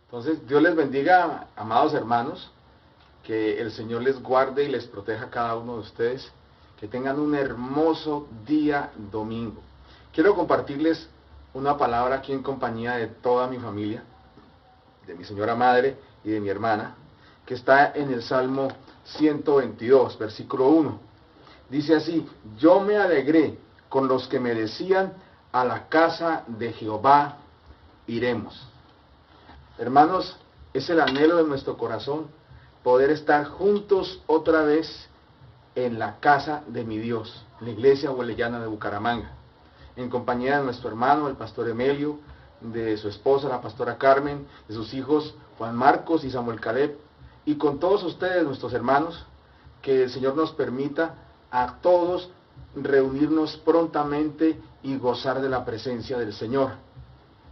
Entonces, Dios les bendiga, amados hermanos, que el Señor les guarde y les proteja a cada uno de ustedes, que tengan un hermoso día domingo. Quiero compartirles una palabra aquí en compañía de toda mi familia, de mi señora madre y de mi hermana, que está en el Salmo 122, versículo 1. Dice así: yo me alegré con los que me decían, a la casa de Jehová iremos. Hermanos, es el anhelo de nuestro corazón poder estar juntos otra vez en la casa de mi Dios, la iglesia huelellana de Bucaramanga, en compañía de nuestro hermano, el pastor Emelio, de su esposa, la pastora Carmen, de sus hijos Juan Marcos y Samuel Caleb, y con todos ustedes, nuestros hermanos, que el Señor nos permita a todos reunirnos prontamente y gozar de la presencia del Señor.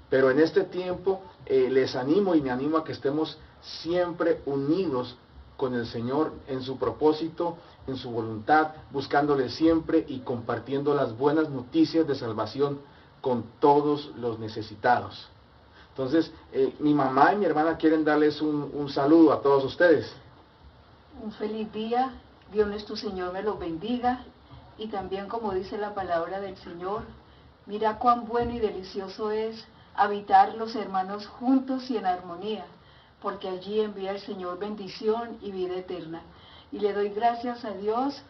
Pero en este tiempo les animo y me animo a que estemos siempre unidos con el Señor en su propósito, en su voluntad, buscándole siempre y compartiendo las buenas noticias de salvación con todos los necesitados. Entonces, mi mamá y mi hermana quieren darles un saludo a todos ustedes. Un feliz día, Dios nuestro Señor me los bendiga, y también, como dice la palabra del Señor, mira cuán bueno y delicioso es habitar los hermanos juntos y en armonía, porque allí envía el Señor bendición y vida eterna. Y le doy gracias a Dios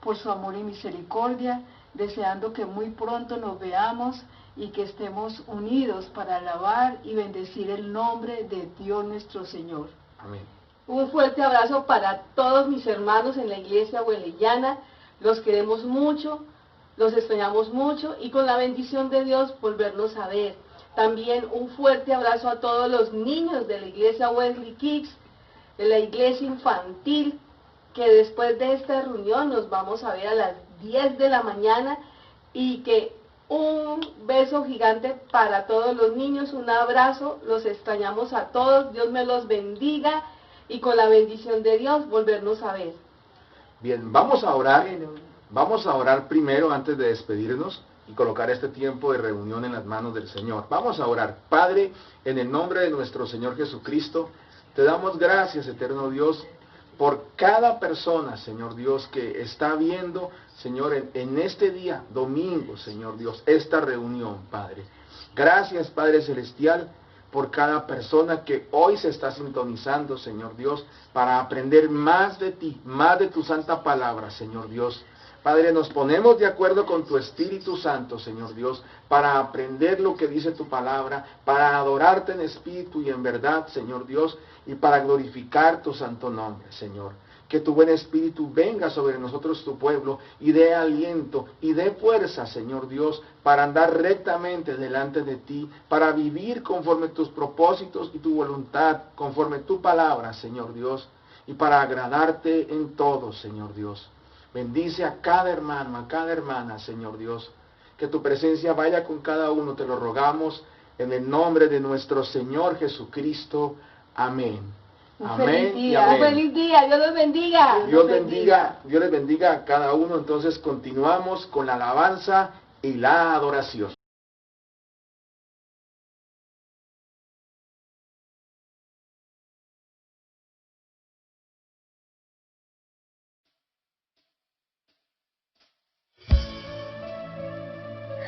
por su amor y misericordia, deseando que muy pronto nos veamos y que estemos unidos para alabar y bendecir el nombre de Dios nuestro Señor. Amén. Un fuerte abrazo para todos mis hermanos en la iglesia huelellana. Los queremos mucho, los extrañamos mucho, y con la bendición de Dios volverlos a ver. También un fuerte abrazo a todos los niños de la iglesia Wesley Kids, de la iglesia infantil, que después de esta reunión nos vamos a ver a las 10 de la mañana, y que un beso gigante para todos los niños, un abrazo, los extrañamos a todos, Dios me los bendiga, y con la bendición de Dios volvernos a ver. Bien, vamos a orar primero antes de despedirnos y colocar este tiempo de reunión en las manos del Señor. Vamos a orar. Padre, en el nombre de nuestro Señor Jesucristo, te damos gracias, eterno Dios, por cada persona, Señor Dios, que está viendo, Señor, en este día, domingo, Señor Dios, esta reunión, Padre. Gracias, Padre Celestial, por cada persona que hoy se está sintonizando, Señor Dios, para aprender más de ti, más de tu santa palabra, Señor Dios. Padre, nos ponemos de acuerdo con tu Espíritu Santo, Señor Dios, para aprender lo que dice tu palabra, para adorarte en espíritu y en verdad, Señor Dios, y para glorificar tu santo nombre, Señor. Que tu buen espíritu venga sobre nosotros, tu pueblo, y dé aliento y dé fuerza, Señor Dios, para andar rectamente delante de ti, para vivir conforme tus propósitos y tu voluntad, conforme tu palabra, Señor Dios, y para agradarte en todo, Señor Dios. Bendice a cada hermano, a cada hermana, Señor Dios. Que tu presencia vaya con cada uno, te lo rogamos, en el nombre de nuestro Señor Jesucristo. Amén. Amén y amén. Un feliz día, Dios los bendiga. Dios les bendiga a cada uno. Entonces continuamos con la alabanza y la adoración.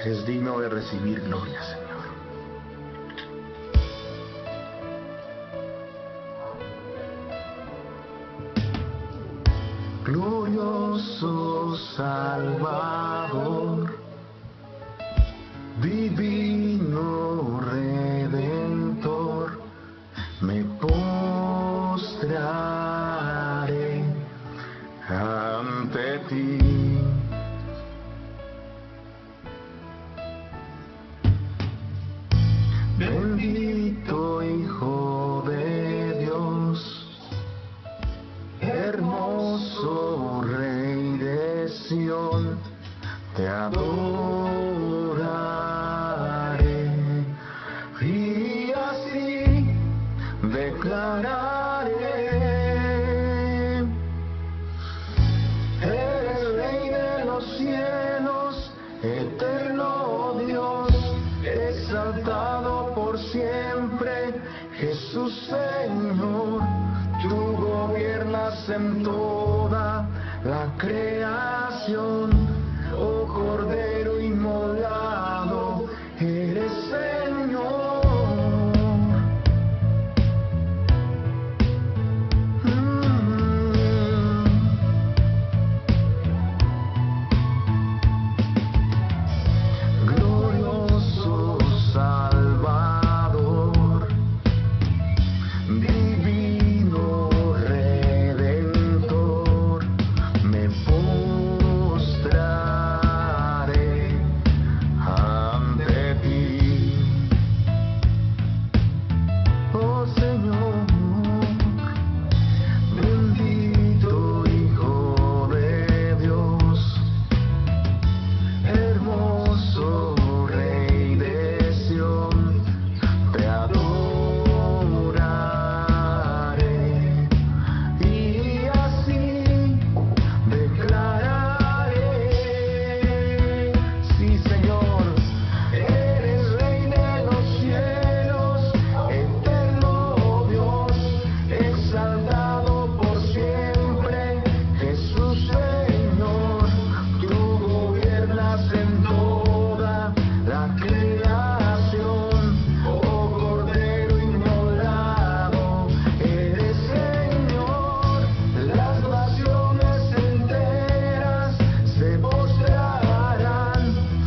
Eres digno de recibir gloria, Señor. Glorioso Salvador, divino Redentor, me postraré ante ti. Bendito Hijo de Dios, hermoso Rey de Sión, te adoraré y así declararé: eres Rey de los cielos, eterno Dios, exaltado por siempre, Jesús en toda la creación. Oh Cordero inmolado, eres Señor. Glorioso Salvador, divino Redentor, me postraré ante ti. Oh Señor, bendito Hijo de Dios, hermoso Rey de Sión, te adoraré y así declararé: sí, Señor, eres Rey de los cielos, eterno Dios, exaltado por siempre. Jesús, Señor, tú gobiernas en toda la creación. Oh Cordero inmolado, eres Señor. Las naciones enteras se postrarán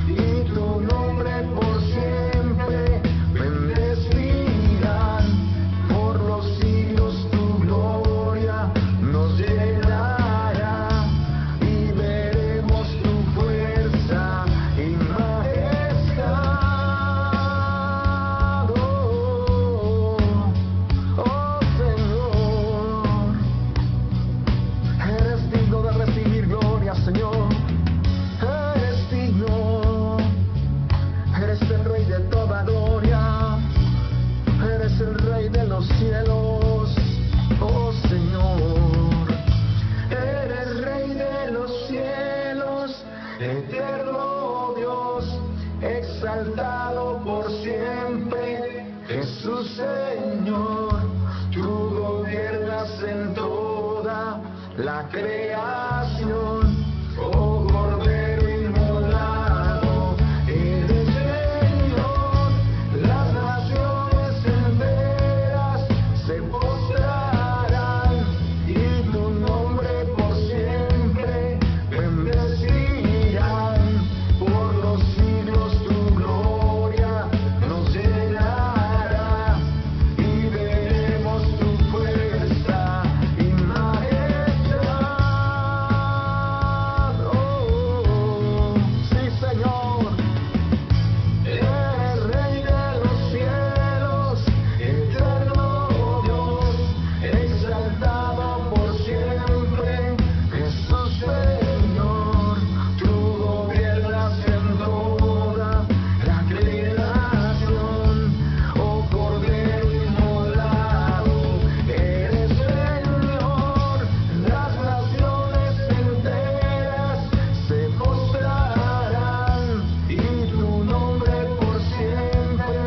y tu nombre por siempre bendecirán. Por los siglos tu gloria nos llenará y veremos tu fuerza y majestad. Oh Señor, eres digno de recibir gloria, Señor. Eres digno, eres el Rey de toda gloria, eres el Rey de los cielos. Oh Señor, eres Rey de los cielos, eterno Dios, exaltado por siempre. Jesús, Señor, tú gobiernas en toda la creación. Oh Cordero inmolado, eres Señor. Las naciones enteras se postrarán y tu nombre por siempre bendecirán. Por los siglos tu gloria nos llenará y veremos tu fuerza y majestad. Oh, sí, Señor, eres Rey de los cielos, eterno Dios, exaltado por siempre. Jesús, Señor, tú gobiernas en toda la creación. Oh Cordero inmolado, eres Señor. Las naciones enteras se postrarán y tu nombre por siempre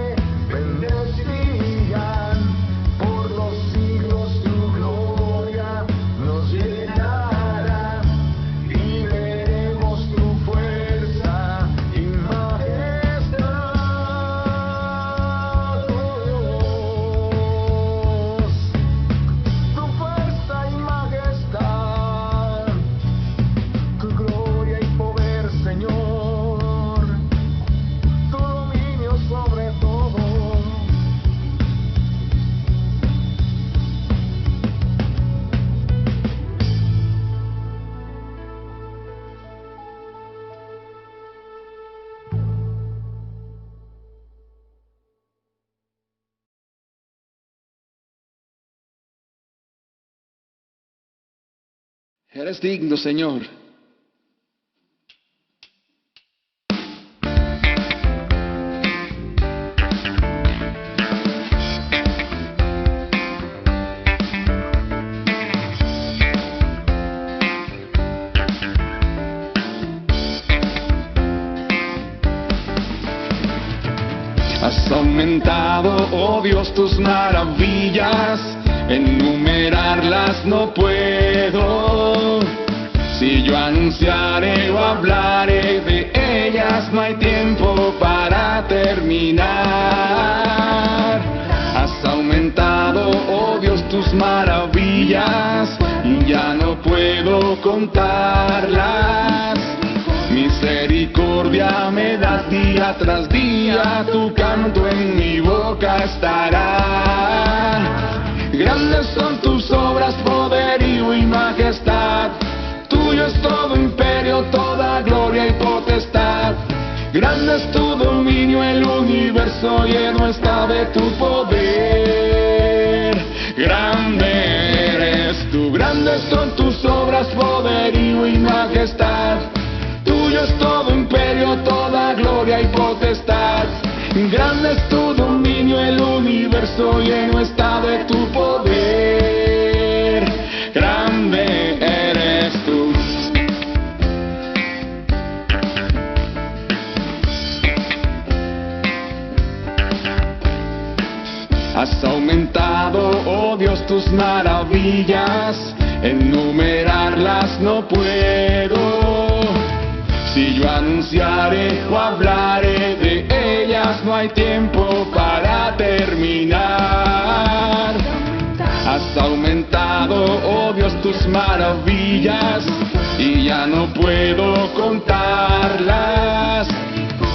bendecirán. Por los siglos tu gloria nos llenará y veremos tu fuerza y majestad. Tu fuerza y majestad, tu gloria y poder, Señor, tu dominio sobre todo. Eres digno, Señor. Has aumentado, oh Dios, tus maravillas enumerarlas no puedo. Si yo anunciaré o hablaré de ellas, no hay tiempo para terminar. Has aumentado, oh Dios, tus maravillas, y ya no puedo contarlas. Misericordia me das día tras día, tu canto en mi boca estará. Grandes son tus obras, poderío y majestad. Tuyo es todo imperio, toda gloria y potestad. Grande es tu dominio, el universo lleno está de tu poder. Grande eres tú, grandes son tus obras, poderío y majestad. Tuyo es todo imperio, toda gloria y potestad. Grande es tu dominio, el universo lleno está de tu poder. Grande eres tú. Has aumentado, oh Dios, tus maravillas, enumerarlas no puedo. Si yo anunciaré o hablaré de ellas, no hay tiempo para terminar. Has aumentado, oh Dios, tus maravillas, y ya no puedo contarlas.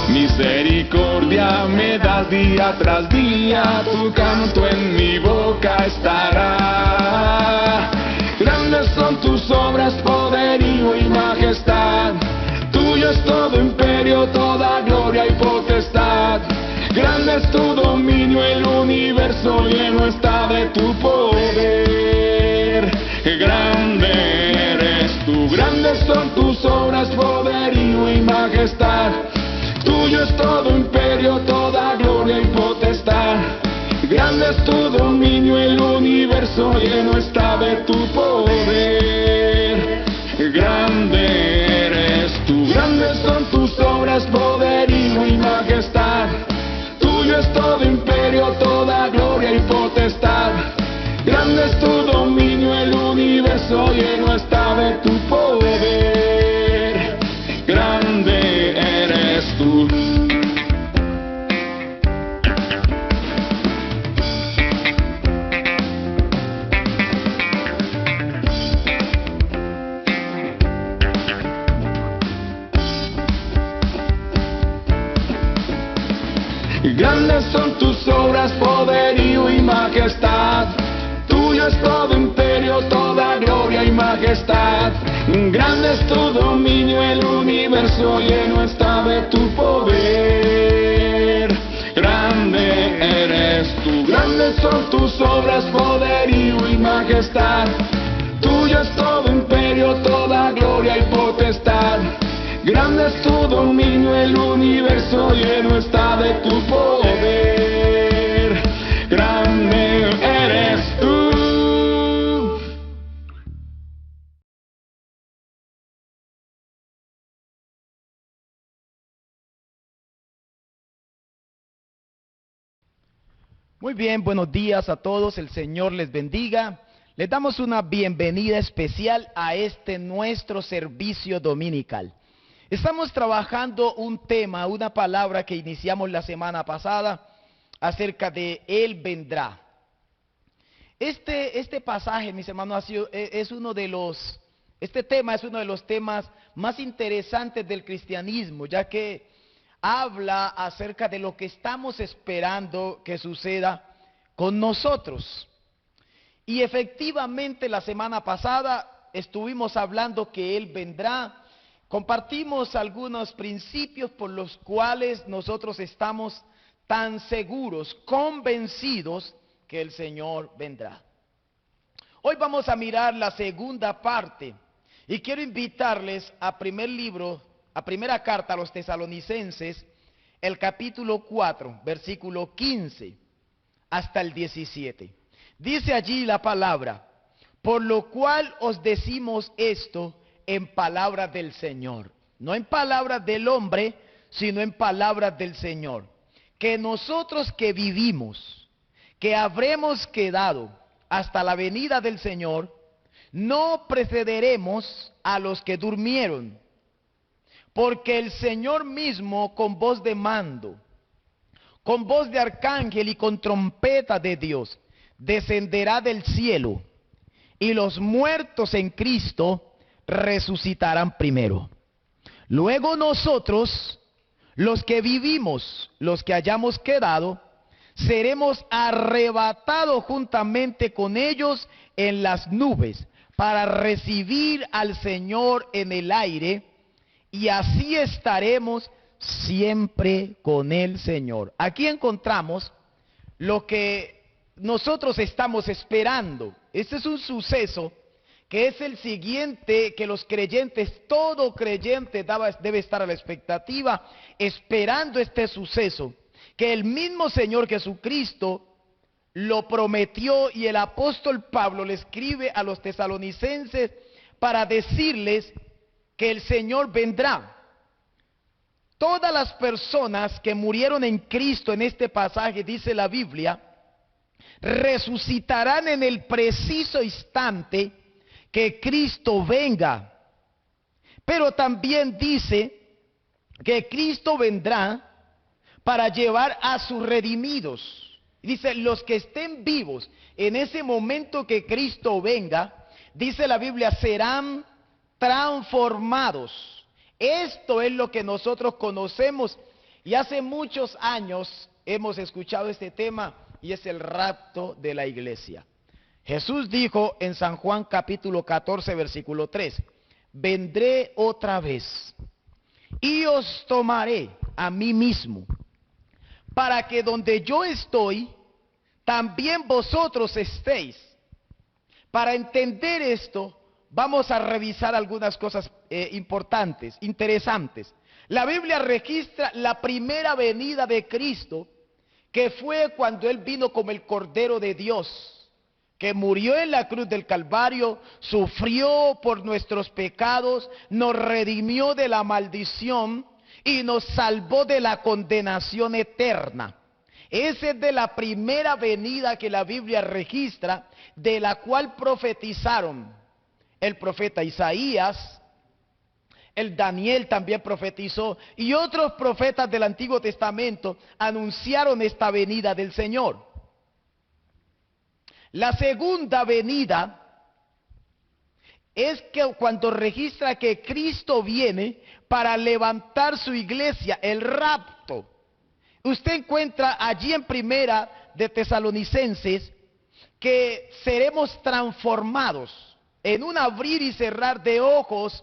Misericordia me das día tras día, tu canto en mi boca estará. Grandes son tus obras, poderío y majestad. Tuyo es todo imperio, toda gloria y potestad. Grande es tu dominio, el universo lleno está de tu poder. Grande eres tú, grandes son tus obras, poderío y majestad. Tuyo es todo imperio, toda gloria y potestad. Grande es tu dominio, el universo lleno está de tu poder. Grande eres tú, grandes son tus obras, poderío y majestad. Tuyo es todo imperio, toda gloria y potestad. Grande es tu dominio, el universo lleno está de tu poder. Grande eres tú. Grandes son tus obras, poderío y majestad. Tuyo es todo imperio, toda gloria y majestad. Grande es tu dominio, el universo lleno está de tu poder. Grande eres tú, grandes son tus obras, poderío y majestad. Tuyo es todo imperio, toda gloria y potestad. Grande es tu dominio, el universo lleno está de tu poder. Grande eres tú. Muy bien, buenos días a todos, el Señor les bendiga. Les damos una bienvenida especial a este nuestro servicio dominical. Estamos trabajando un tema, una palabra que iniciamos la semana pasada acerca de Él vendrá. Este pasaje, mis hermanos, este tema es uno de los temas más interesantes del cristianismo, ya que habla acerca de lo que estamos esperando que suceda con nosotros. Y efectivamente la semana pasada estuvimos hablando que Él vendrá. Compartimos algunos principios por los cuales nosotros estamos tan seguros, convencidos que el Señor vendrá. Hoy vamos a mirar la segunda parte y quiero invitarles a primera carta a los Tesalonicenses, el capítulo 4, versículo 15 hasta el 17. Dice allí la palabra: por lo cual os decimos esto en palabras del Señor, no en palabras del hombre, sino en palabras del Señor, que nosotros que vivimos, que habremos quedado hasta la venida del Señor, no precederemos a los que durmieron, porque el Señor mismo con voz de mando, con voz de arcángel y con trompeta de Dios, descenderá del cielo, y los muertos en Cristo resucitarán primero. Luego nosotros, los que vivimos, los que hayamos quedado, seremos arrebatados juntamente con ellos en las nubes para recibir al Señor en el aire, y así estaremos siempre con el Señor. Aquí encontramos lo que nosotros estamos esperando. Este es un suceso que es el siguiente, que los creyentes, todo creyente debe estar a la expectativa, esperando este suceso, que el mismo Señor Jesucristo lo prometió, y el apóstol Pablo le escribe a los tesalonicenses para decirles que el Señor vendrá. Todas las personas que murieron en Cristo en este pasaje, dice la Biblia, resucitarán en el preciso instante que Cristo venga. Pero también dice que Cristo vendrá para llevar a sus redimidos. Dice, los que estén vivos en ese momento que Cristo venga, dice la Biblia, serán transformados. Esto es lo que nosotros conocemos, y hace muchos años hemos escuchado este tema, y es el rapto de la iglesia. Jesús dijo en San Juan capítulo 14 versículo 3, vendré otra vez y os tomaré a mí mismo, para que donde yo estoy, también vosotros estéis. Para entender esto, vamos a revisar algunas cosas importantes, interesantes. La Biblia registra la primera venida de Cristo, que fue cuando Él vino como el Cordero de Dios, que murió en la cruz del Calvario, sufrió por nuestros pecados, nos redimió de la maldición y nos salvó de la condenación eterna. Esa es de la primera venida que la Biblia registra, de la cual profetizaron el profeta Isaías, el Daniel también profetizó, y otros profetas del Antiguo Testamento anunciaron esta venida del Señor. La segunda venida es que cuando registra que Cristo viene para levantar su iglesia, el rapto. Usted encuentra allí en Primera de Tesalonicenses que seremos transformados en un abrir y cerrar de ojos,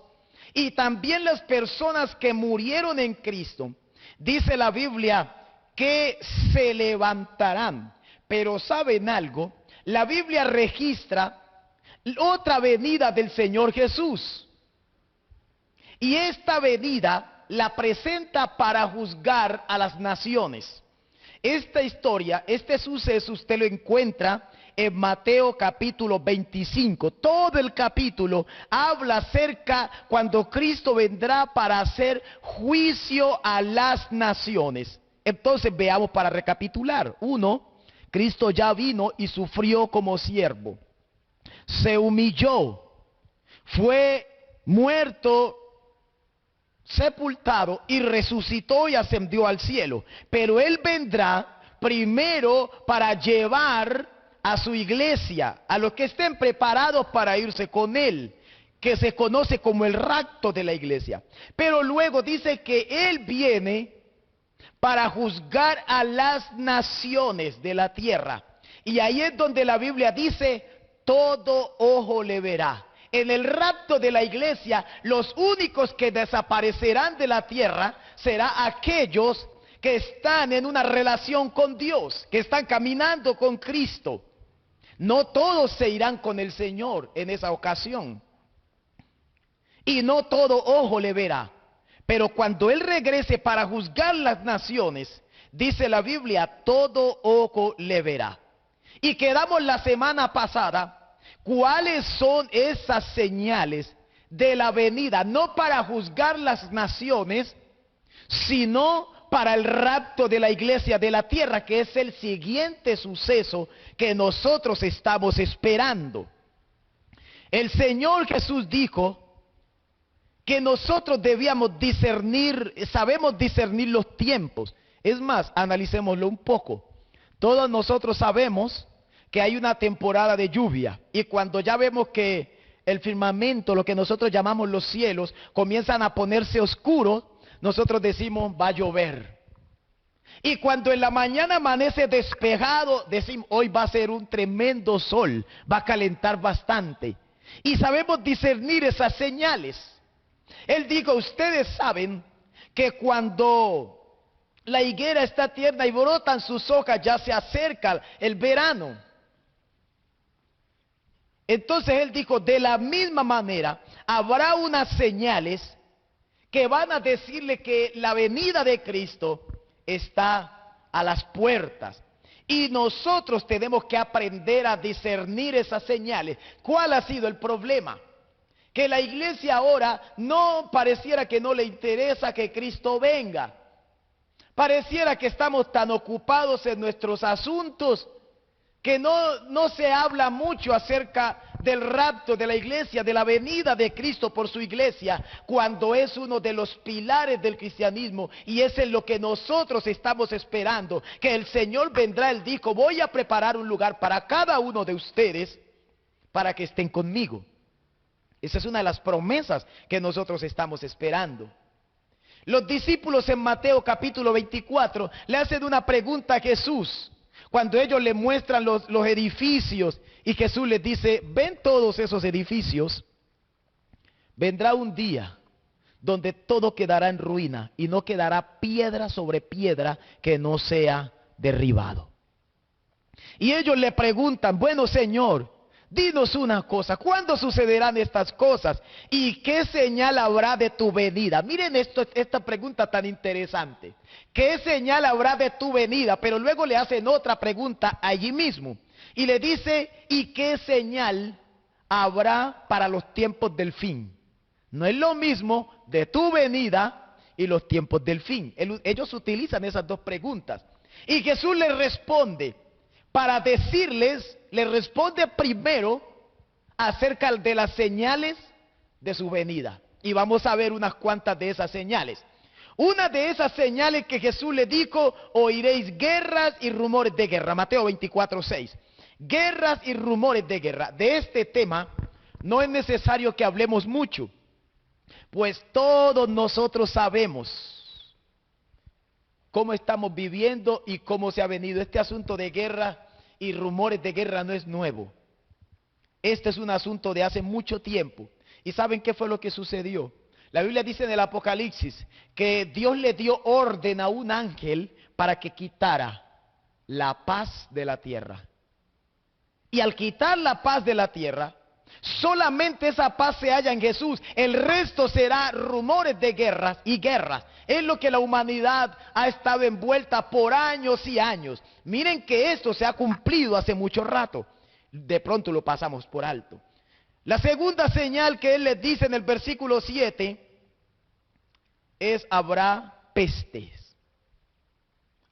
y también las personas que murieron en Cristo, dice la Biblia, que se levantarán. Pero ¿saben algo? La Biblia registra otra venida del Señor Jesús, y esta venida la presenta para juzgar a las naciones. Esta historia, este suceso, usted lo encuentra en Mateo capítulo 25. Todo el capítulo habla acerca cuando Cristo vendrá para hacer juicio a las naciones. Entonces veamos para recapitular. 1. Cristo ya vino y sufrió como siervo. Se humilló, fue muerto, sepultado y resucitó y ascendió al cielo. Pero Él vendrá primero para llevar a su iglesia, a los que estén preparados para irse con Él, que se conoce como el rapto de la iglesia. Pero luego dice que Él viene para juzgar a las naciones de la tierra. Y ahí es donde la Biblia dice, todo ojo le verá. En el rapto de la iglesia, los únicos que desaparecerán de la tierra serán aquellos que están en una relación con Dios, que están caminando con Cristo. No todos se irán con el Señor en esa ocasión, y no todo ojo le verá. Pero cuando Él regrese para juzgar las naciones, dice la Biblia, todo ojo le verá. Y quedamos la semana pasada, ¿cuáles son esas señales de la venida? No para juzgar las naciones, sino para el rapto de la iglesia de la tierra, que es el siguiente suceso que nosotros estamos esperando. El Señor Jesús dijo que nosotros debíamos discernir, sabemos discernir los tiempos. Es más, analicémoslo un poco. Todos nosotros sabemos que hay una temporada de lluvia, y cuando ya vemos que el firmamento, lo que nosotros llamamos los cielos, comienzan a ponerse oscuros, nosotros decimos va a llover. Y cuando en la mañana amanece despejado, decimos hoy va a ser un tremendo sol, va a calentar bastante. Y sabemos discernir esas señales. Él dijo, ustedes saben que cuando la higuera está tierna y brotan sus hojas, ya se acerca el verano. Entonces él dijo, de la misma manera, habrá unas señales que van a decirle que la venida de Cristo está a las puertas. Y nosotros tenemos que aprender a discernir esas señales. ¿Cuál ha sido el problema? Que la iglesia ahora no pareciera que no le interesa que Cristo venga. Pareciera que estamos tan ocupados en nuestros asuntos que no se habla mucho acerca del rapto de la iglesia, de la venida de Cristo por su iglesia, cuando es uno de los pilares del cristianismo, y es en lo que nosotros estamos esperando, que el Señor vendrá. Él dijo, voy a preparar un lugar para cada uno de ustedes, para que estén conmigo. Esa es una de las promesas que nosotros estamos esperando. Los discípulos en Mateo capítulo 24 le hacen una pregunta a Jesús, cuando ellos le muestran los edificios, y Jesús les dice, ¿ven todos esos edificios? Vendrá un día donde todo quedará en ruina y no quedará piedra sobre piedra que no sea derribado. Y ellos le preguntan, bueno Señor, dinos una cosa, ¿cuándo sucederán estas cosas? ¿Y qué señal habrá de tu venida? Miren esta pregunta tan interesante. ¿Qué señal habrá de tu venida? Pero luego le hacen otra pregunta allí mismo. Y le dice, ¿y qué señal habrá para los tiempos del fin? No es lo mismo de tu venida y los tiempos del fin. Ellos utilizan esas dos preguntas. Y Jesús les responde, para decirles, les responde primero acerca de las señales de su venida. Y vamos a ver unas cuantas de esas señales. Una de esas señales que Jesús le dijo, oiréis guerras y rumores de guerra. Mateo 24:6. Guerras y rumores de guerra. De este tema no es necesario que hablemos mucho, pues todos nosotros sabemos cómo estamos viviendo y cómo se ha venido. Este asunto de guerra y rumores de guerra no es nuevo. Este es un asunto de hace mucho tiempo. ¿Y saben qué fue lo que sucedió? La Biblia dice en el Apocalipsis que Dios le dio orden a un ángel para que quitara la paz de la tierra. Y al quitar la paz de la tierra, solamente esa paz se halla en Jesús. El resto será rumores de guerras y guerras. Es lo que la humanidad ha estado envuelta por años y años. Miren que esto se ha cumplido hace mucho rato. De pronto lo pasamos por alto. La segunda señal que él les dice en el versículo 7 es habrá pestes.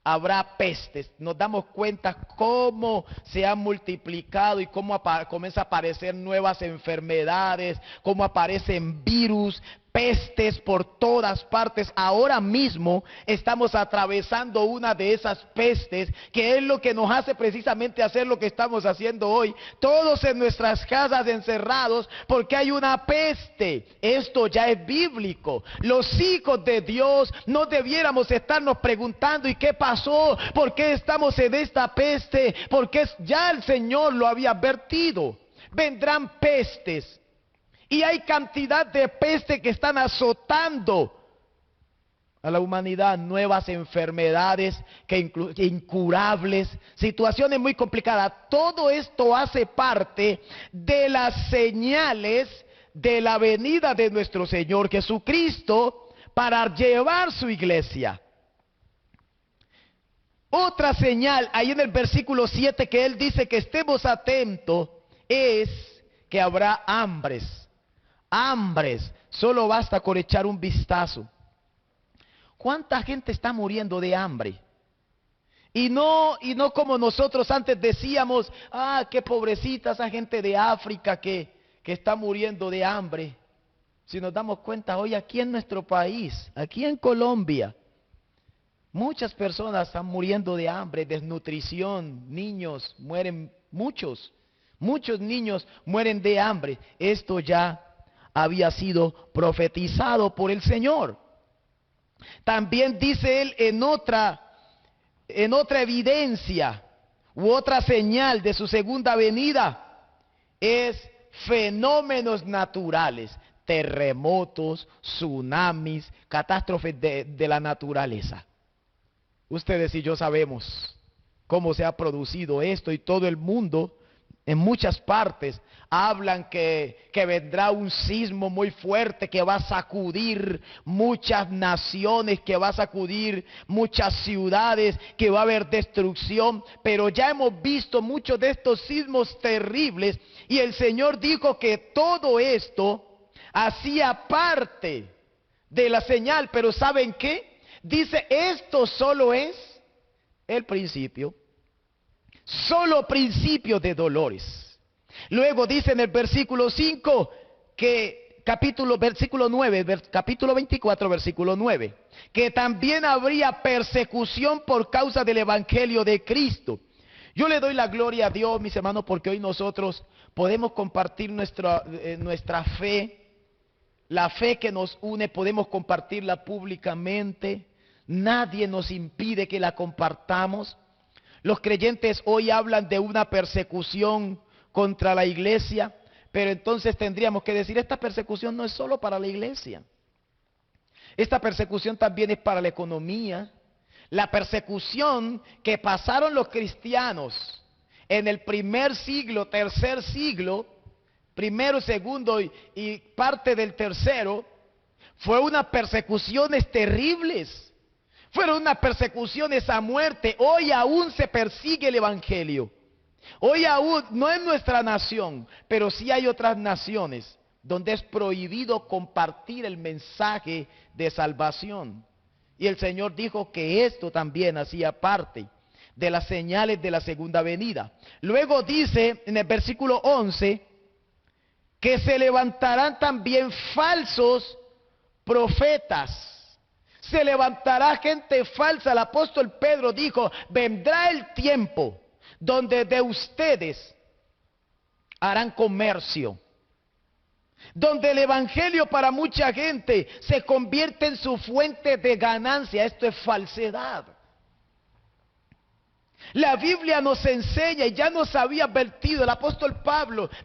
Habrá pestes. Nos damos cuenta cómo se han multiplicado y cómo comienza a aparecer nuevas enfermedades, cómo aparecen virus, pestes por todas partes. Ahora mismo estamos atravesando una de esas pestes, que es lo que nos hace precisamente hacer lo que estamos haciendo hoy, todos en nuestras casas encerrados, porque hay una peste. Esto ya es bíblico. Los hijos de Dios no debiéramos estarnos preguntando, ¿y qué pasó? ¿Por qué estamos en esta peste? Porque ya el Señor lo había advertido. Vendrán pestes. Y hay cantidad de pestes que están azotando a la humanidad, nuevas enfermedades incurables, situaciones muy complicadas. Todo esto hace parte de las señales de la venida de nuestro Señor Jesucristo para llevar su iglesia. Otra señal, ahí en el versículo 7, que él dice que estemos atentos, es que habrá hambres. Hambres, solo basta con echar un vistazo. ¿Cuánta gente está muriendo de hambre? Y no como nosotros antes decíamos, qué pobrecita esa gente de África que está muriendo de hambre. Si nos damos cuenta hoy aquí en nuestro país, aquí en Colombia, muchas personas están muriendo de hambre, desnutrición, niños mueren, muchos niños mueren de hambre. Esto ya había sido profetizado por el Señor. También dice él en otra evidencia u otra señal de su segunda venida, es fenómenos naturales, terremotos, tsunamis, catástrofes de la naturaleza. Ustedes y yo sabemos cómo se ha producido esto, y todo el mundo en muchas partes hablan que vendrá un sismo muy fuerte que va a sacudir muchas naciones, que va a sacudir muchas ciudades, que va a haber destrucción. Pero ya hemos visto muchos de estos sismos terribles, y el Señor dijo que todo esto hacía parte de la señal. Pero ¿saben qué? Dice, esto solo es el principio. Solo principio de dolores. Luego dice en el versículo 5 que capítulo 24, versículo 9, que también habría persecución por causa del evangelio de Cristo. Yo le doy la gloria a Dios, mis hermanos, porque hoy nosotros podemos compartir nuestra fe, la fe que nos une, podemos compartirla públicamente. Nadie nos impide que la compartamos. Los creyentes hoy hablan de una persecución contra la iglesia, pero entonces tendríamos que decir, esta persecución no es solo para la iglesia. Esta persecución también es para la economía. La persecución que pasaron los cristianos en el primer siglo, tercer siglo, primero, segundo y parte del tercero, fue unas persecuciones terribles. Fueron unas persecuciones a muerte. Hoy aún se persigue el evangelio. Hoy aún, no en nuestra nación, pero sí hay otras naciones donde es prohibido compartir el mensaje de salvación. Y el Señor dijo que esto también hacía parte de las señales de la segunda venida. Luego dice en el versículo 11 que se levantarán también falsos profetas. Se levantará gente falsa. El apóstol Pedro dijo, vendrá el tiempo donde de ustedes harán comercio, donde el evangelio para mucha gente se convierte en su fuente de ganancia. Esto es falsedad. La Biblia nos enseña, y ya nos había advertido el apóstol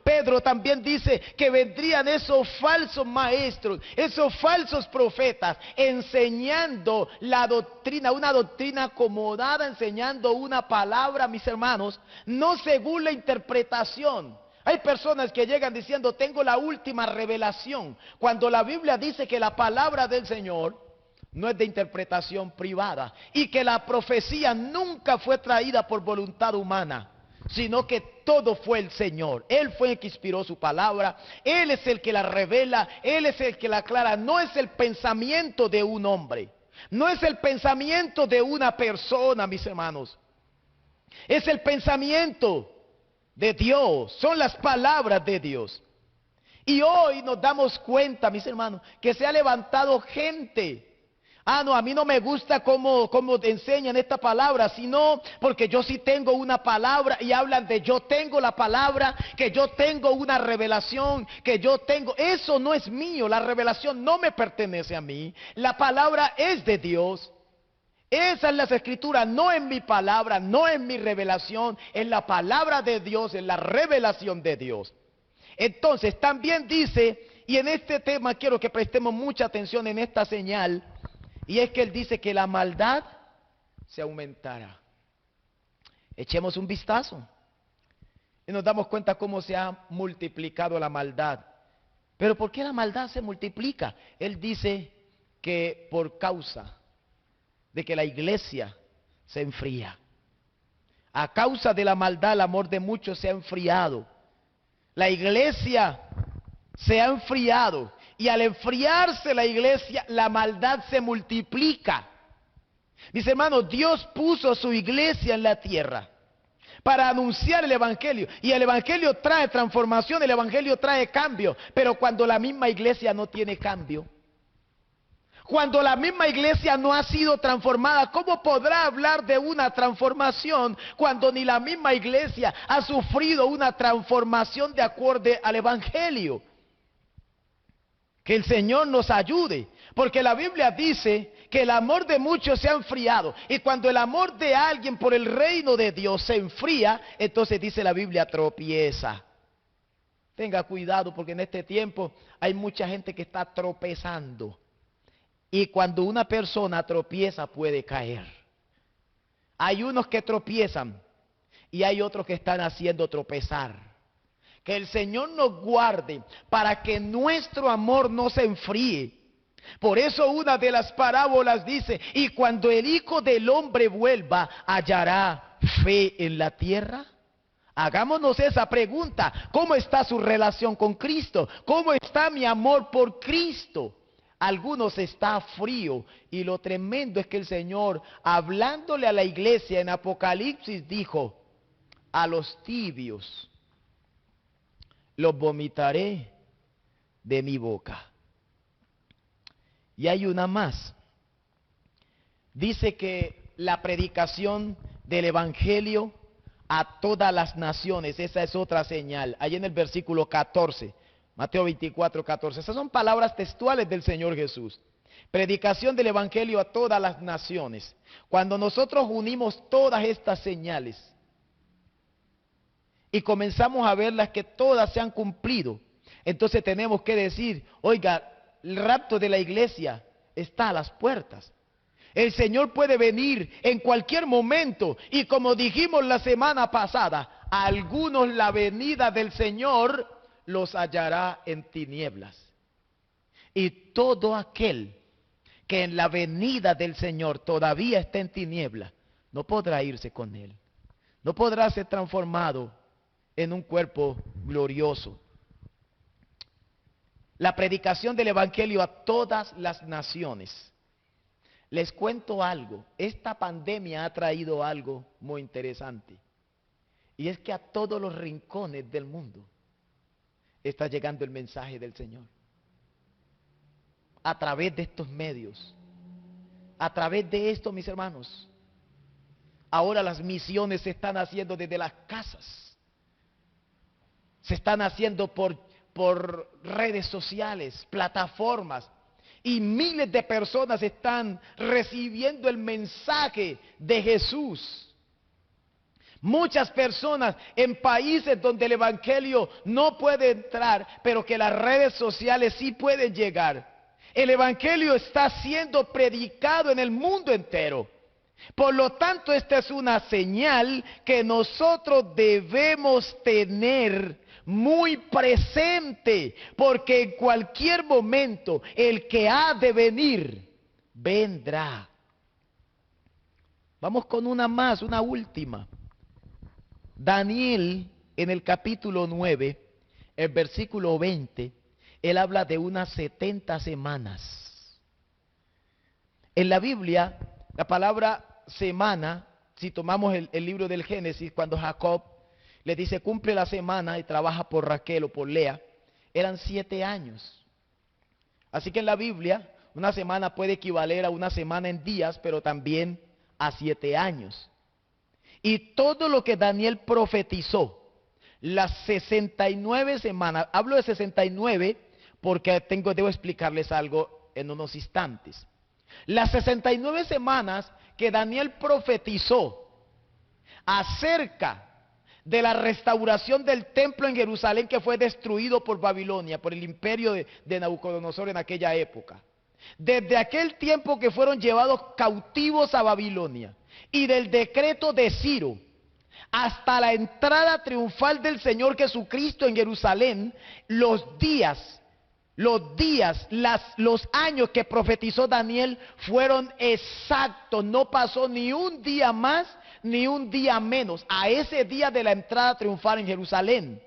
Pedro también dice que vendrían esos falsos maestros, esos falsos profetas, enseñando la doctrina, una doctrina acomodada, enseñando una palabra, mis hermanos, no según la interpretación. Hay personas que llegan diciendo, tengo la última revelación, cuando la Biblia dice que la palabra del Señor no es de interpretación privada, y que la profecía nunca fue traída por voluntad humana, sino que todo fue el Señor. Él fue el que inspiró su palabra, Él es el que la revela, Él es el que la aclara. No es el pensamiento de un hombre, no es el pensamiento de una persona, mis hermanos, es el pensamiento de Dios, son las palabras de Dios. Y hoy nos damos cuenta, mis hermanos, que se ha levantado gente. No, a mí no me gusta cómo enseñan esta palabra, sino porque yo sí tengo una palabra, y hablan de yo tengo la palabra, que yo tengo una revelación, que yo tengo. Eso no es mío, la revelación no me pertenece a mí, la palabra es de Dios. Esa es las escrituras, no es mi palabra, no es mi revelación, es la palabra de Dios, es la revelación de Dios. Entonces también dice, y en este tema quiero que prestemos mucha atención en esta señal, y es que él dice que la maldad se aumentará. Echemos un vistazo y nos damos cuenta cómo se ha multiplicado la maldad. Pero ¿por qué la maldad se multiplica? Él dice que por causa de que la iglesia se enfría. A causa de la maldad, el amor de muchos se ha enfriado. La iglesia se ha enfriado. y al enfriarse la iglesia, la maldad se multiplica. Mis hermanos, Dios puso su iglesia en la tierra para anunciar el evangelio, y el evangelio trae transformación, el evangelio trae cambio. Pero cuando la misma iglesia no tiene cambio, cuando la misma iglesia no ha sido transformada, ¿cómo podrá hablar de una transformación cuando ni la misma iglesia ha sufrido una transformación de acuerdo al evangelio? Que el Señor nos ayude, porque la Biblia dice que el amor de muchos se ha enfriado, y cuando el amor de alguien por el reino de Dios se enfría, entonces dice la Biblia, tropieza. Tenga cuidado, porque en este tiempo hay mucha gente que está tropezando, y cuando una persona tropieza puede caer. Hay unos que tropiezan y hay otros que están haciendo tropezar. Que el Señor nos guarde para que nuestro amor no se enfríe. Por eso una de las parábolas dice, y cuando el Hijo del Hombre vuelva, ¿hallará fe en la tierra? Hagámonos esa pregunta. ¿Cómo está su relación con Cristo? ¿Cómo está mi amor por Cristo? Algunos está frío, y lo tremendo es que el Señor, hablándole a la iglesia en Apocalipsis, dijo, a los tibios los vomitaré de mi boca. Y hay una más. Dice que la predicación del evangelio a todas las naciones, esa es otra señal. Ahí en el versículo 14, Mateo 24, 14. Esas son palabras textuales del Señor Jesús. Predicación del evangelio a todas las naciones. Cuando nosotros unimos todas estas señales y comenzamos a verlas que todas se han cumplido, entonces tenemos que decir, oiga, el rapto de la iglesia está a las puertas. El Señor puede venir en cualquier momento, y como dijimos la semana pasada, a algunos la venida del Señor los hallará en tinieblas. Y todo aquel que en la venida del Señor todavía está en tinieblas, no podrá irse con Él. No podrá ser transformado en un cuerpo glorioso. La predicación del evangelio a todas las naciones. Les cuento algo, esta pandemia ha traído algo muy interesante, y es que a todos los rincones del mundo está llegando el mensaje del Señor. A través de estos medios, a través de esto, mis hermanos, ahora las misiones se están haciendo desde las casas. Se están haciendo por redes sociales, plataformas, y miles de personas están recibiendo el mensaje de Jesús. Muchas personas en países donde el evangelio no puede entrar, pero que las redes sociales sí pueden llegar. El evangelio está siendo predicado en el mundo entero. Por lo tanto, esta es una señal que nosotros debemos tener muy presente, porque en cualquier momento el que ha de venir, vendrá. Vamos con una más, una última. Daniel, en el capítulo 9, el versículo 20, él habla de unas 70 semanas. En la Biblia, la palabra semana, si tomamos el libro del Génesis, cuando Jacob le dice cumple la semana y trabaja por Raquel o por Lea, eran 7 años. Así que en la Biblia una semana puede equivaler a una semana en días, pero también a 7 años. Y todo lo que Daniel profetizó, las 69 semanas, hablo de 69 porque debo explicarles algo en unos instantes. Las 69 semanas que Daniel profetizó acerca de la restauración del templo en Jerusalén, que fue destruido por Babilonia, por el imperio de Nabucodonosor en aquella época. Desde aquel tiempo que fueron llevados cautivos a Babilonia, y del decreto de Ciro, hasta la entrada triunfal del Señor Jesucristo en Jerusalén, los años que profetizó Daniel fueron exactos, no pasó ni un día más ni un día menos a ese día de la entrada triunfal en Jerusalén.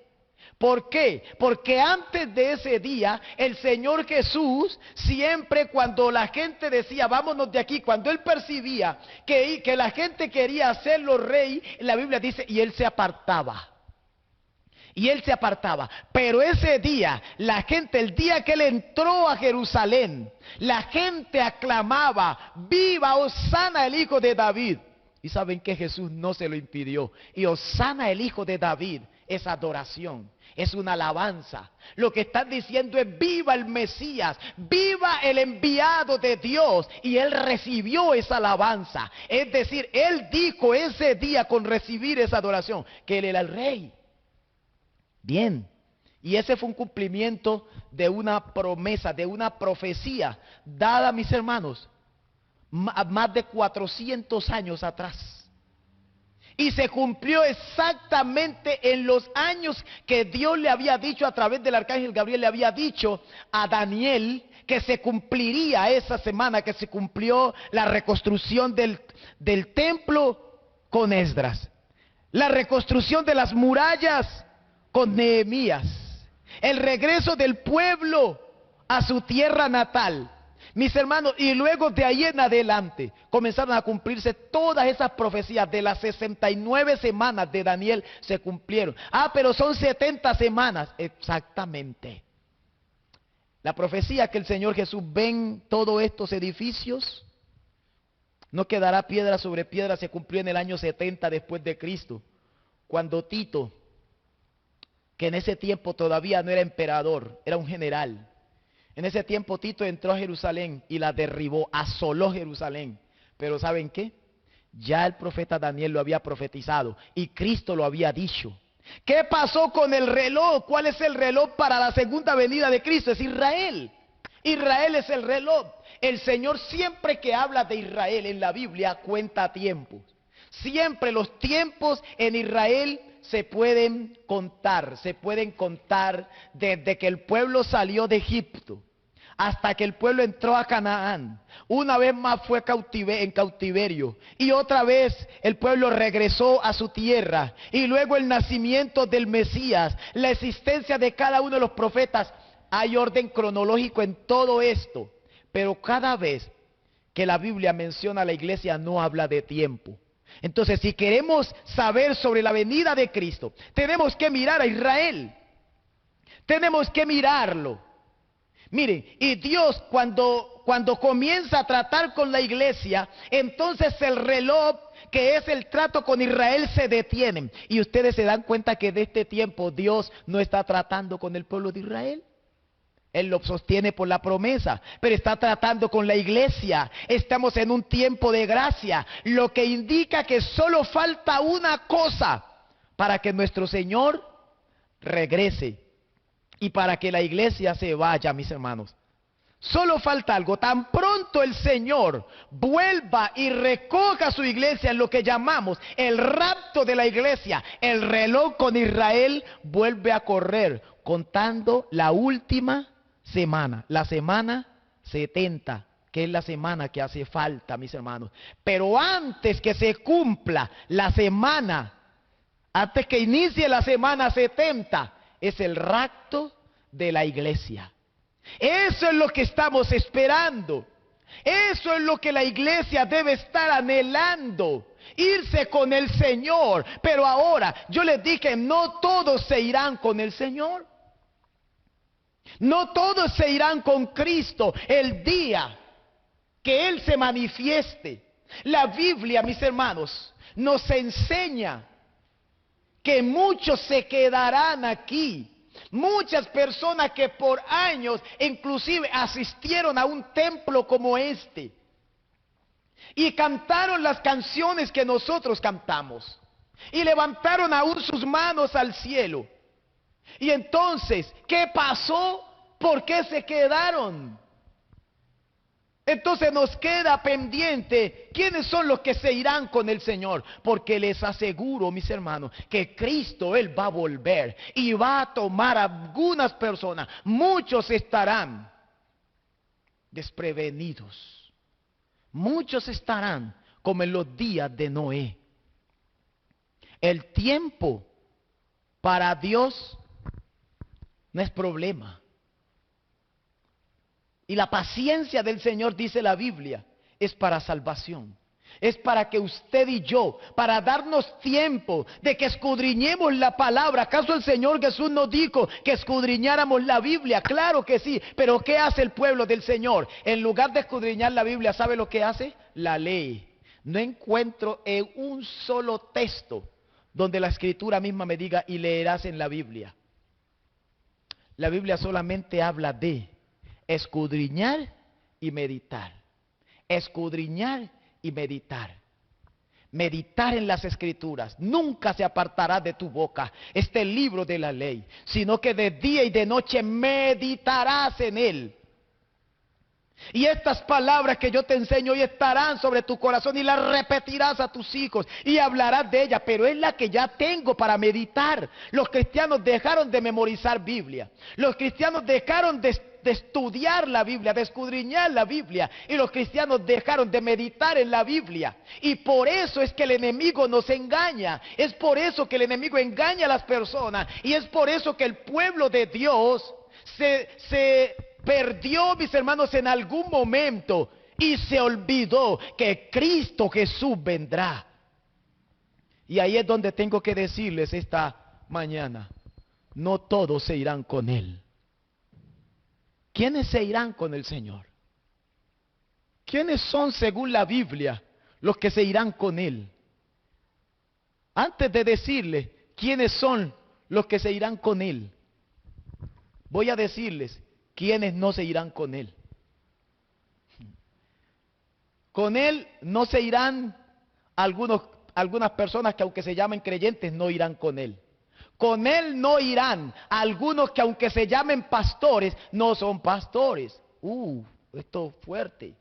¿Por qué? Porque antes de ese día, el Señor Jesús, siempre cuando la gente decía, vámonos de aquí, cuando Él percibía que la gente quería hacerlo rey, la Biblia dice, y Él se apartaba. Y Él se apartaba. Pero ese día, la gente, el día que Él entró a Jerusalén, la gente aclamaba, viva Hosana el Hijo de David. Y saben que Jesús no se lo impidió. Y Hosana el Hijo de David es adoración, es una alabanza. Lo que están diciendo es viva el Mesías, viva el enviado de Dios. Y Él recibió esa alabanza. Es decir, Él dijo ese día con recibir esa adoración que Él era el rey. Bien, y ese fue un cumplimiento de una promesa, de una profecía dada, mis hermanos, más de 400 años atrás. Y se cumplió exactamente en los años que Dios le había dicho a través del arcángel Gabriel, le había dicho a Daniel que se cumpliría esa semana, que se cumplió la reconstrucción del templo con Esdras, la reconstrucción de las murallas con Nehemías, el regreso del pueblo a su tierra natal. Mis hermanos, y luego de ahí en adelante comenzaron a cumplirse todas esas profecías. De las 69 semanas de Daniel se cumplieron. Pero son 70 semanas. Exactamente. La profecía que el Señor Jesús ven todos estos edificios, no quedará piedra sobre piedra, se cumplió en el año 70 después de Cristo, cuando Tito, que en ese tiempo todavía no era emperador, era un general. En ese tiempo Tito entró a Jerusalén y la derribó, asoló Jerusalén. Pero ¿saben qué? Ya el profeta Daniel lo había profetizado y Cristo lo había dicho. ¿Qué pasó con el reloj? ¿Cuál es el reloj para la segunda venida de Cristo? Es Israel. Israel es el reloj. El Señor siempre que habla de Israel en la Biblia cuenta tiempos. Siempre los tiempos en Israel se pueden contar desde que el pueblo salió de Egipto hasta que el pueblo entró a Canaán. Una vez más fue en cautiverio y otra vez el pueblo regresó a su tierra, y luego el nacimiento del Mesías, la existencia de cada uno de los profetas. Hay orden cronológico en todo esto, pero cada vez que la Biblia menciona a la iglesia no habla de tiempo. Entonces, si queremos saber sobre la venida de Cristo, tenemos que mirar a Israel. Tenemos que mirarlo. Miren, y Dios cuando comienza a tratar con la iglesia, entonces el reloj, que es el trato con Israel, se detiene. Y ustedes se dan cuenta que de este tiempo Dios no está tratando con el pueblo de Israel. Él lo sostiene por la promesa, pero está tratando con la iglesia. Estamos en un tiempo de gracia, lo que indica que solo falta una cosa para que nuestro Señor regrese y para que la iglesia se vaya, mis hermanos. Solo falta algo. Tan pronto el Señor vuelva y recoja su iglesia en lo que llamamos el rapto de la iglesia, el reloj con Israel vuelve a correr, contando la última semana, la semana 70, que es la semana que hace falta, mis hermanos. Pero antes que se cumpla la semana, antes que inicie la semana 70, es el rapto de la iglesia. Eso es lo que estamos esperando. Eso es lo que la iglesia debe estar anhelando, irse con el Señor. Pero ahora, yo les dije, no todos se irán con el Señor. No todos se irán con Cristo el día que Él se manifieste. La Biblia, mis hermanos, nos enseña que muchos se quedarán aquí. Muchas personas que por años inclusive asistieron a un templo como este y cantaron las canciones que nosotros cantamos y levantaron aún sus manos al cielo. Y entonces, ¿qué pasó? ¿Por qué se quedaron? Entonces nos queda pendiente quiénes son los que se irán con el Señor, porque les aseguro, mis hermanos, que Cristo, Él va a volver y va a tomar a algunas personas. Muchos estarán desprevenidos, muchos estarán como en los días de Noé. El tiempo para Dios no es problema. Y la paciencia del Señor, dice la Biblia, es para salvación. Es para que usted y yo, para darnos tiempo de que escudriñemos la palabra. ¿Acaso el Señor Jesús nos dijo que escudriñáramos la Biblia? Claro que sí, pero ¿qué hace el pueblo del Señor? En lugar de escudriñar la Biblia, ¿sabe lo que hace? La ley. No encuentro en un solo texto donde la Escritura misma me diga y leerás en la Biblia. La Biblia solamente habla de escudriñar y meditar. Escudriñar y meditar. Meditar en las Escrituras. Nunca se apartará de tu boca este libro de la ley, sino que de día y de noche meditarás en él. Y estas palabras que yo te enseño hoy estarán sobre tu corazón y las repetirás a tus hijos y hablarás de ellas, pero es la que ya tengo para meditar. Los cristianos dejaron de memorizar Biblia. Los cristianos dejaron de estudiar la Biblia, de escudriñar la Biblia, y los cristianos dejaron de meditar en la Biblia. Y por eso es que el enemigo nos engaña. Es por eso que el enemigo engaña a las personas. Y es por eso que el pueblo de Dios se perdió, mis hermanos, en algún momento y se olvidó que Cristo Jesús vendrá. Y ahí es donde tengo que decirles esta mañana: no todos se irán con Él. ¿Quiénes se irán con el Señor? ¿Quiénes son, según la Biblia, los que se irán con Él? Antes de decirles quiénes son los que se irán con Él, voy a decirles quiénes no se irán con Él. Con Él no se irán algunas personas que, aunque se llamen creyentes, no irán con Él. Con Él no irán algunos que, aunque se llamen pastores, no son pastores. Esto es fuerte.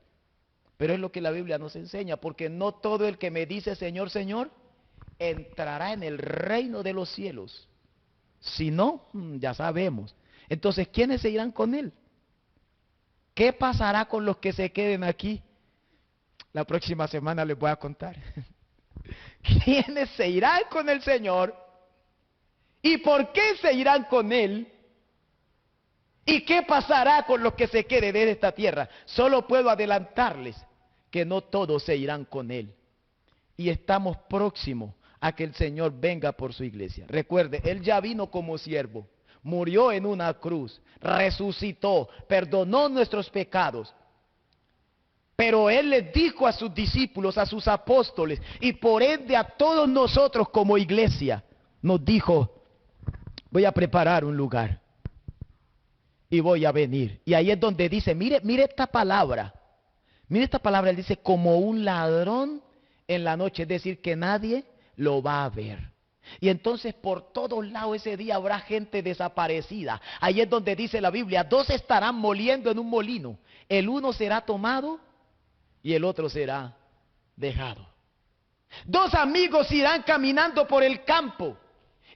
Pero es lo que la Biblia nos enseña, porque no todo el que me dice Señor, Señor, entrará en el reino de los cielos. Si no, ya sabemos. Entonces, ¿quiénes se irán con Él? ¿Qué pasará con los que se queden aquí? La próxima semana les voy a contar. ¿Quiénes se irán con el Señor? ¿Y por qué se irán con Él? ¿Y qué pasará con los que se queden de esta tierra? Solo puedo adelantarles que no todos se irán con Él. Y estamos próximos a que el Señor venga por su iglesia. Recuerde, Él ya vino como siervo, murió en una cruz, resucitó, perdonó nuestros pecados. Pero Él les dijo a sus discípulos, a sus apóstoles, y por ende a todos nosotros como iglesia, nos dijo: voy a preparar un lugar y voy a venir. Y ahí es donde dice, mire esta palabra. Mire esta palabra, Él dice, como un ladrón en la noche, es decir, que nadie lo va a ver. Y entonces por todos lados ese día habrá gente desaparecida. Ahí es donde dice la Biblia, 2 estarán moliendo en un molino. El uno será tomado y el otro será dejado. 2 amigos irán caminando por el campo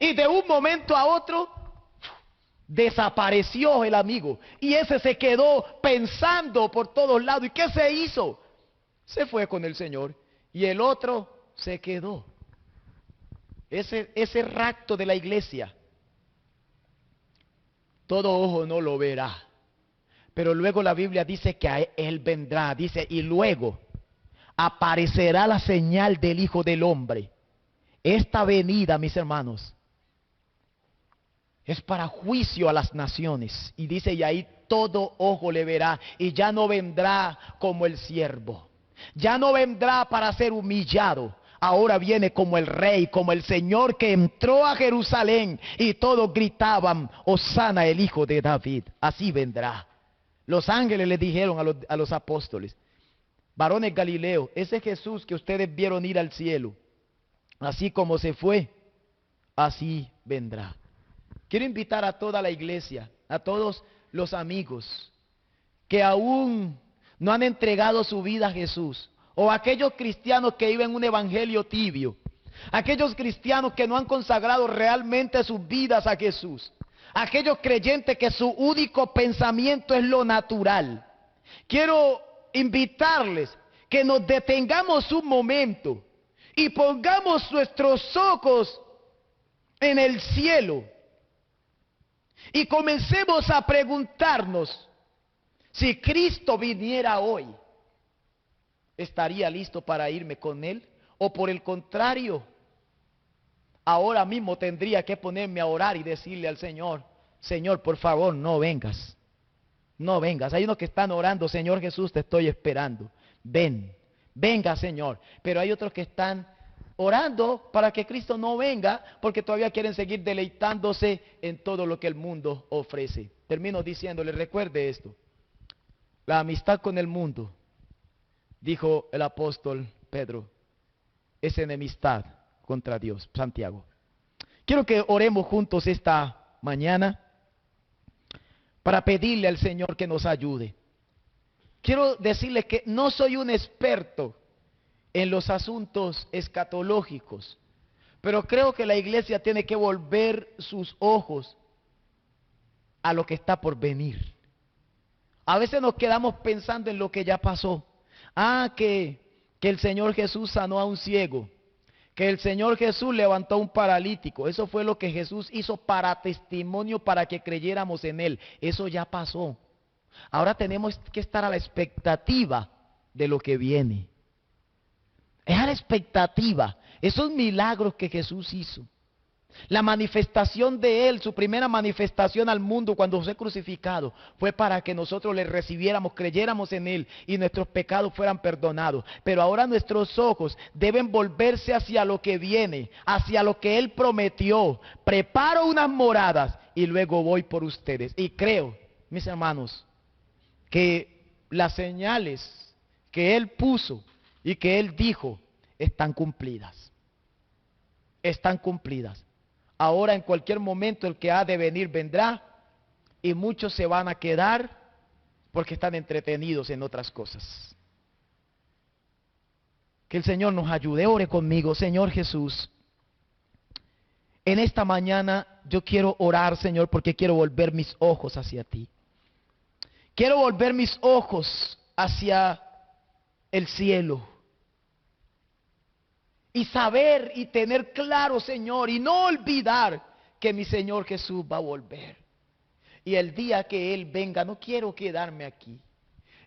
y de un momento a otro desapareció el amigo. Y ese se quedó pensando por todos lados. ¿Y qué se hizo? Se fue con el Señor. Y el otro se quedó. Ese rapto de la iglesia, todo ojo no lo verá. Pero luego la Biblia dice que Él vendrá. Dice, y luego aparecerá la señal del Hijo del Hombre. Esta venida, mis hermanos, es para juicio a las naciones. Y dice, y ahí todo ojo le verá. Y ya no vendrá como el siervo. Ya no vendrá para ser humillado. Ahora viene como el rey, como el Señor que entró a Jerusalén. Y todos gritaban, Hosana el Hijo de David. Así vendrá. Los ángeles le dijeron a los apóstoles, varones Galileos, ese Jesús que ustedes vieron ir al cielo, así como se fue, así vendrá. Quiero invitar a toda la iglesia, a todos los amigos que aún no han entregado su vida a Jesús, o aquellos cristianos que viven un evangelio tibio, aquellos cristianos que no han consagrado realmente sus vidas a Jesús, aquellos creyentes que su único pensamiento es lo natural. Quiero invitarles que nos detengamos un momento y pongamos nuestros ojos en el cielo Y comencemos a preguntarnos, si Cristo viniera hoy, ¿estaría listo para irme con Él? O por el contrario, ahora mismo tendría que ponerme a orar y decirle al Señor, Señor, por favor, no vengas. No vengas. Hay unos que están orando, Señor Jesús, te estoy esperando. Ven, venga, Señor. Pero hay otros que están orando para que Cristo no venga, porque todavía quieren seguir deleitándose en todo lo que el mundo ofrece. Termino diciéndole, recuerde esto. La amistad con el mundo, dijo el apóstol Pedro, es enemistad contra Dios. Santiago. Quiero que oremos juntos esta mañana para pedirle al Señor que nos ayude. Quiero decirle que no soy un experto en los asuntos escatológicos, pero creo que la iglesia tiene que volver sus ojos a lo que está por venir. A veces nos quedamos pensando en lo que ya pasó. Que el Señor Jesús sanó a un ciego, que el Señor Jesús levantó a un paralítico. Eso fue lo que Jesús hizo para testimonio, para que creyéramos en Él. Eso ya pasó. Ahora tenemos que estar a la expectativa de lo que viene. Es a la expectativa. Esos milagros que Jesús hizo. La manifestación de Él, su primera manifestación al mundo cuando fue crucificado, fue para que nosotros le recibiéramos, creyéramos en Él y nuestros pecados fueran perdonados. Pero ahora nuestros ojos deben volverse hacia lo que viene, hacia lo que Él prometió. Preparo unas moradas y luego voy por ustedes. Y creo, mis hermanos, que las señales que Él puso y que Él dijo están cumplidas. Están cumplidas. Ahora en cualquier momento el que ha de venir vendrá y muchos se van a quedar porque están entretenidos en otras cosas. Que el Señor nos ayude. Ore conmigo, Señor Jesús. En esta mañana yo quiero orar, Señor, porque quiero volver mis ojos hacia ti. Quiero volver mis ojos hacia el cielo. Y saber y tener claro, Señor, y no olvidar que mi Señor Jesús va a volver. Y el día que Él venga, no quiero quedarme aquí.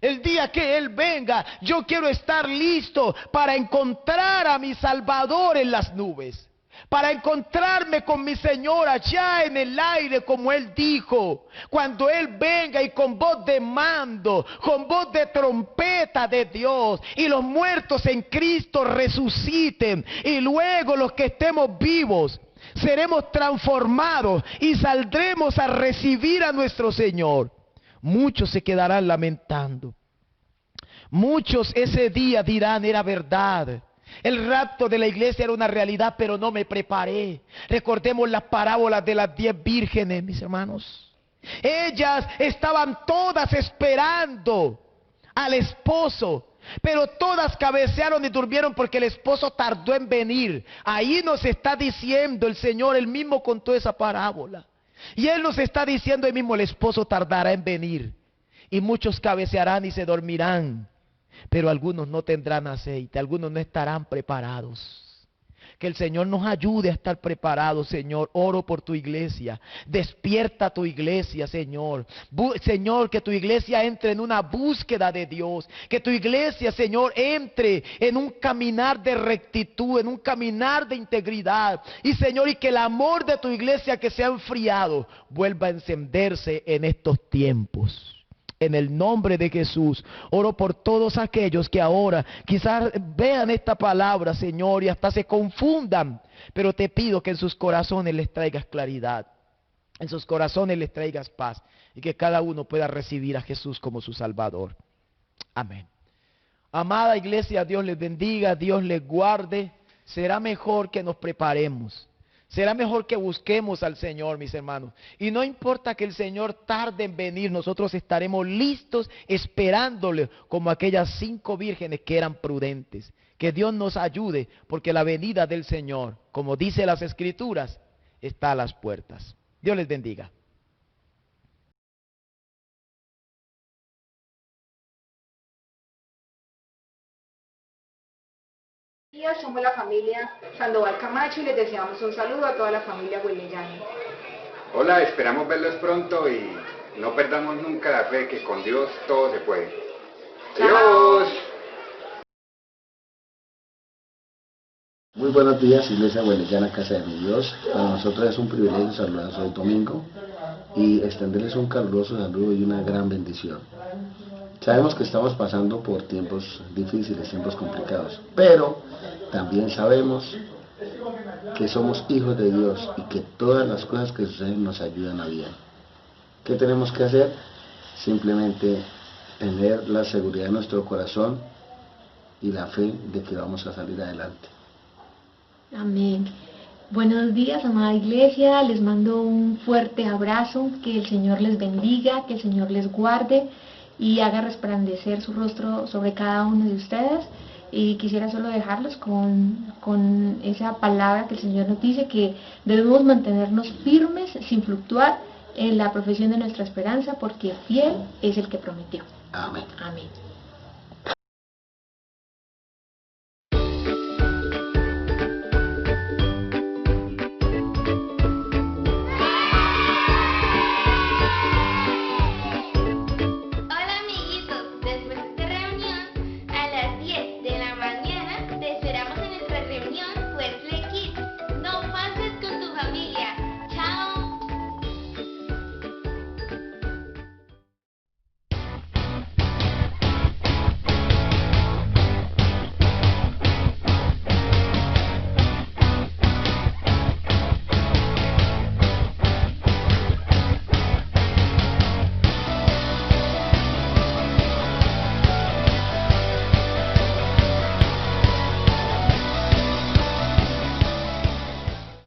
El día que Él venga, yo quiero estar listo para encontrar a mi Salvador en las nubes. Para encontrarme con mi Señor allá en el aire, como Él dijo, cuando Él venga y con voz de mando, con voz de trompeta de Dios, y los muertos en Cristo resuciten, y luego los que estemos vivos seremos transformados y saldremos a recibir a nuestro Señor. Muchos se quedarán lamentando. Muchos ese día dirán, era verdad. El rapto de la iglesia era una realidad, pero no me preparé. Recordemos las parábolas de las 10 vírgenes, mis hermanos. Ellas estaban todas esperando al esposo, pero todas cabecearon y durmieron porque el esposo tardó en venir. Ahí nos está diciendo el Señor, Él mismo contó esa parábola. Y Él nos está diciendo el mismo, el esposo tardará en venir. Y muchos cabecearán y se dormirán. Pero algunos no tendrán aceite, algunos no estarán preparados. Que el Señor nos ayude a estar preparados, Señor. Oro por tu iglesia. Despierta tu iglesia, Señor. Señor, que tu iglesia entre en una búsqueda de Dios. Que tu iglesia, Señor, entre en un caminar de rectitud, en un caminar de integridad. Y, Señor, y que el amor de tu iglesia que se ha enfriado vuelva a encenderse en estos tiempos. En el nombre de Jesús, oro por todos aquellos que ahora quizás vean esta palabra, Señor, y hasta se confundan. Pero te pido que en sus corazones les traigas claridad, en sus corazones les traigas paz, y que cada uno pueda recibir a Jesús como su Salvador. Amén. Amada iglesia, Dios les bendiga, Dios les guarde. Será mejor que nos preparemos. Será mejor que busquemos al Señor, mis hermanos. Y no importa que el Señor tarde en venir, nosotros estaremos listos esperándole como aquellas 5 vírgenes que eran prudentes. Que Dios nos ayude, porque la venida del Señor, como dice las Escrituras, está a las puertas. Dios les bendiga. Somos la familia Sandoval Camacho y les deseamos un saludo a toda la familia huelellana. Hola, esperamos verlos pronto y no perdamos nunca la fe que con Dios todo se puede. ¡Adiós! Muy buenos días, Iglesia Huelellana, Casa de mi Dios. Para nosotros es un privilegio saludarlos hoy domingo y extenderles un caluroso saludo y una gran bendición. Sabemos que estamos pasando por tiempos difíciles, tiempos complicados, pero también sabemos que somos hijos de Dios y que todas las cosas que suceden nos ayudan a bien. ¿Qué tenemos que hacer? Simplemente tener la seguridad en nuestro corazón y la fe de que vamos a salir adelante. Amén. Buenos días, amada iglesia, les mando un fuerte abrazo, que el Señor les bendiga, que el Señor les guarde y haga resplandecer su rostro sobre cada uno de ustedes. Y quisiera solo dejarlos con esa palabra que el Señor nos dice, que debemos mantenernos firmes sin fluctuar en la profesión de nuestra esperanza, porque fiel es el que prometió. Amén. Amén.